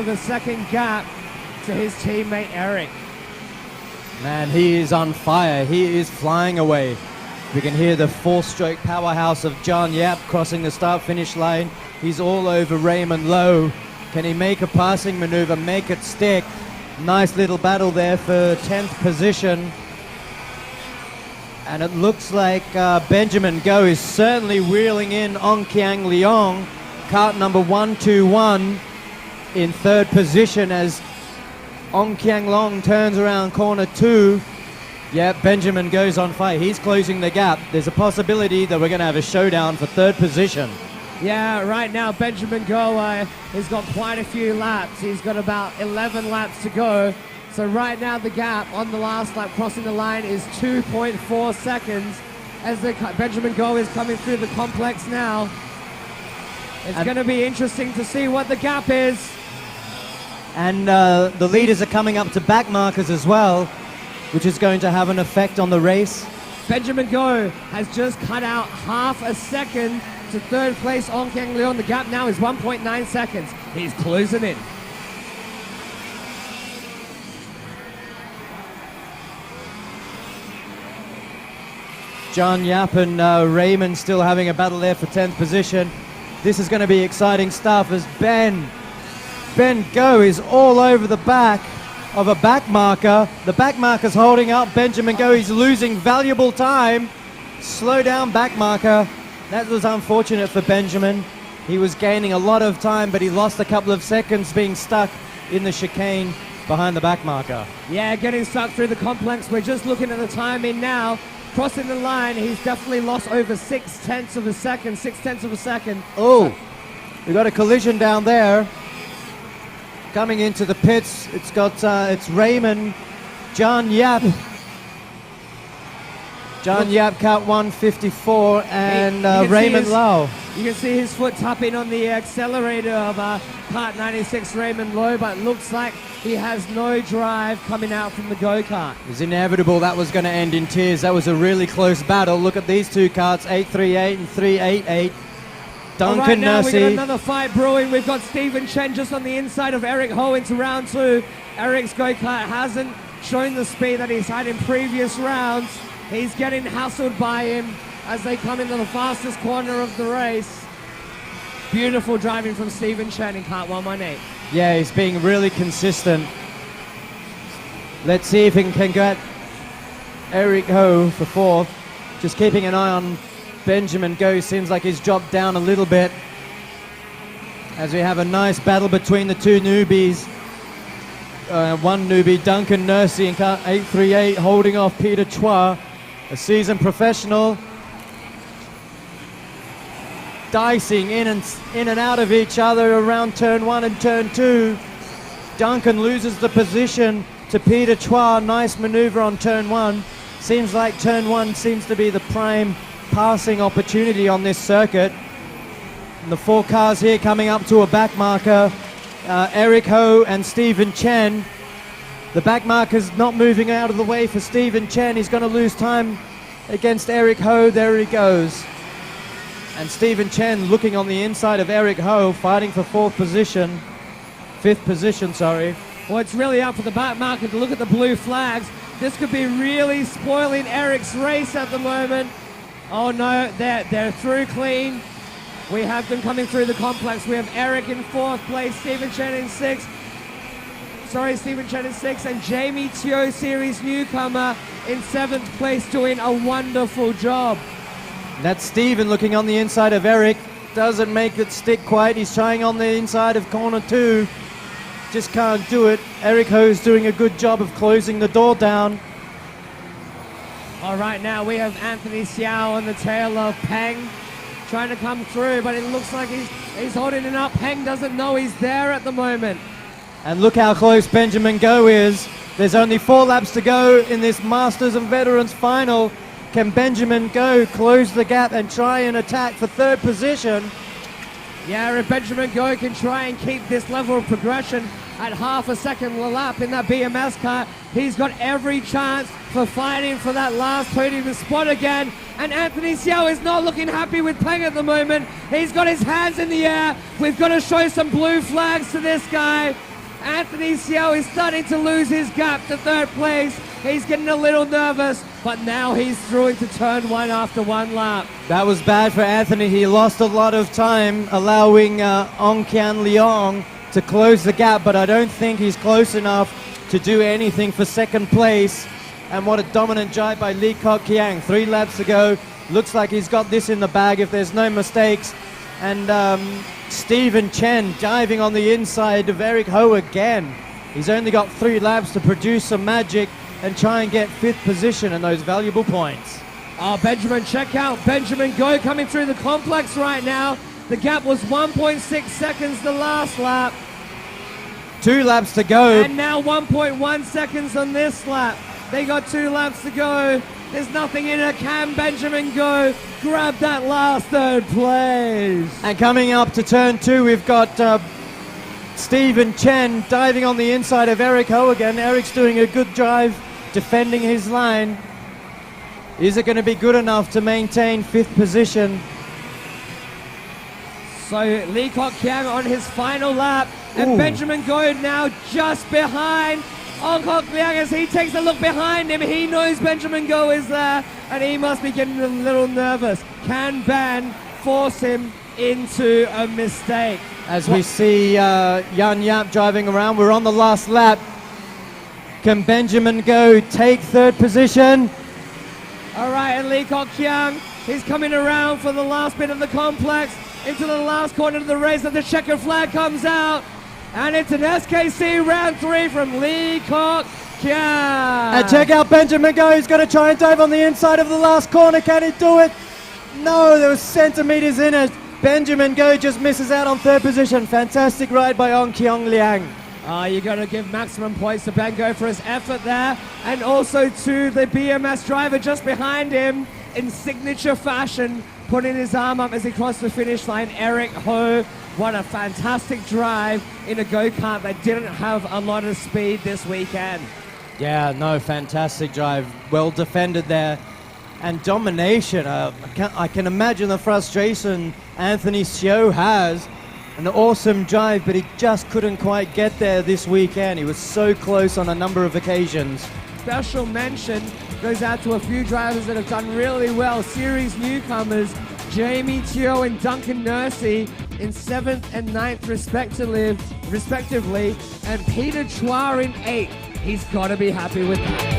the second gap to his teammate Eric. Man, he is on fire. He is flying away. We can hear the four-stroke powerhouse of John Yap crossing the start-finish line. He's all over Raymond Lowe. Can he make a passing maneuver, make it stick? Nice little battle there for 10th position. And it looks like Benjamin Goh is certainly wheeling in Ong Kiang Leong, kart number 121, in third position as Ong Kiang Leong turns around corner 2. Yeah, Benjamin Goh's on fire. He's closing the gap. There's a possibility that we're going to have a showdown for third position. Yeah, right now Benjamin Goh has got quite a few laps. He's got about 11 laps to go. So right now the gap on the last lap crossing the line is 2.4 seconds as Benjamin Goh is coming through the complex now. It's going to be interesting to see what the gap is. And the leaders are coming up to back markers as well, which is going to have an effect on the race. Benjamin Goh has just cut out half a second to third place Ong Kiang Leong. The gap now is 1.9 seconds. He's closing in. John Yap and Raymond still having a battle there for 10th position. This is going to be exciting stuff as Ben Goh is all over the back of a back marker. The back marker's holding up Benjamin Goh. He's losing valuable time. Slow down back marker. That was unfortunate for Benjamin. He was gaining a lot of time, but he lost a couple of seconds being stuck in the chicane behind the back marker. Yeah, getting stuck through the complex. We're just looking at the timing now. Crossing the line, he's definitely lost over 6/10 of a second. Oh, we got a collision down there. Coming into the pits, it's Raymond, John Yap. John Yap, kart 154, and Raymond Lowe. You can see his foot tapping on the accelerator of kart 96 Raymond Lowe, but looks like he has no drive coming out from the go-kart. It was inevitable that was going to end in tears. That was a really close battle. Look at these two karts, 838 and 388. Duncan right now Nursey. We've got another fight brewing. We've got Stephen Chen just on the inside of Eric Ho into round 2. Eric's go-kart hasn't shown the speed that he's had in previous rounds. He's getting hassled by him as they come into the fastest corner of the race. Beautiful driving from Stephen Chen in kart 118. Yeah, he's being really consistent. Let's see if he can get Eric Ho for 4th. Just keeping an eye on Benjamin Goh. Seems like he's dropped down a little bit as we have a nice battle between the two newbies. One newbie, Duncan Nursey in kart 838, holding off Peter Chua, a seasoned professional. Dicing in and out of each other around turn 1 and turn 2. Duncan loses the position to Peter Chua. Nice maneuver on turn 1. Seems like turn 1 seems to be the prime passing opportunity on this circuit. And the 4 cars here coming up to a back marker. Eric Ho and Stephen Chen. The back marker's not moving out of the way for Stephen Chen. He's going to lose time against Eric Ho. There he goes. And Stephen Chen looking on the inside of Eric Ho, fighting for 5th position, sorry. Well, it's really up for the back marker to look at the blue flags. This could be really spoiling Eric's race at the moment. Oh no, they're through clean. We have them coming through the complex. We have Eric in 4th place, Stephen Chen in 6th. Stephen Chen in 6th, and Jamie Teo, series newcomer, in 7th place, doing a wonderful job. That's Stephen looking on the inside of Eric. Doesn't make it stick quite. He's trying on the inside of corner 2. Just can't do it. Eric Ho's doing a good job of closing the door down. All right, now we have Anthony Xiao on the tail of Peng, trying to come through, but it looks like he's holding it up. Peng doesn't know he's there at the moment. And look how close Benjamin Goh is. There's only 4 laps to go in this Masters and Veterans final. Can Benjamin Goh close the gap and try and attack for 3rd position? Yeah, if Benjamin Goh can try and keep this level of progression at half a second a lap in that BMS car, he's got every chance for fighting for that last podium spot again. And Anthony Xiao is not looking happy with Peng at the moment. He's got his hands in the air. We've got to show some blue flags to this guy. Anthony Xiao is starting to lose his gap to third place. He's getting a little nervous, but now he's through into turn 1 after 1 lap. That was bad for Anthony. He lost a lot of time, allowing Ong Kian Leong to close the gap, but I don't think he's close enough to do anything for second place. And what a dominant drive by Li Kok Kiang. 3 laps to go. Looks like he's got this in the bag if there's no mistakes. And Stephen Chen diving on the inside of Eric Ho again. He's only got 3 laps to produce some magic and try and get 5th position and those valuable points. Oh, Benjamin, check out Benjamin Go coming through the complex right now. The gap was 1.6 seconds the last lap. 2 laps to go. And now 1.1 seconds on this lap. They got 2 laps to go. There's nothing in it. Can Benjamin Go grab that last third place? And coming up to turn 2, we've got Stephen Chen diving on the inside of Eric Ho again. Eric's doing a good drive, defending his line. Is it going to be good enough to maintain 5th position? So Li Kok Kiang on his final lap. And Benjamin Go now just behind Ong Kok Liang as he takes a look behind him. He knows Benjamin Go is there and he must be getting a little nervous. Can Ban force him into a mistake? As we see Yan Yap driving around, we're on the last lap. Can Benjamin Go take 3rd position? All right, and Li Kok Kiang, he's coming around for the last bit of the complex into the last corner of the race, and the checkered flag comes out. And it's an SKC round 3 from Li Kok Kiang. And check out Benjamin Go. He's going to try and dive on the inside of the last corner. Can he do it? No, there was centimeters in it. Benjamin Go just misses out on 3rd position. Fantastic ride by Ong Kiong Liang. You got to give maximum points to Ben Go for his effort there. And also to the BMS driver just behind him in signature fashion, putting his arm up as he crossed the finish line, Eric Ho. What a fantastic drive in a go-kart that didn't have a lot of speed this weekend. Yeah, no, fantastic drive. Well defended there. And domination. I can imagine the frustration Anthony Xiao has. An awesome drive, but he just couldn't quite get there this weekend. He was so close on a number of occasions. Special mention goes out to a few drivers that have done really well. Series newcomers, Jamie Teo and Duncan Nursey in 7th and 9th respectively, and Peter Chua in 8th. He's got to be happy with that.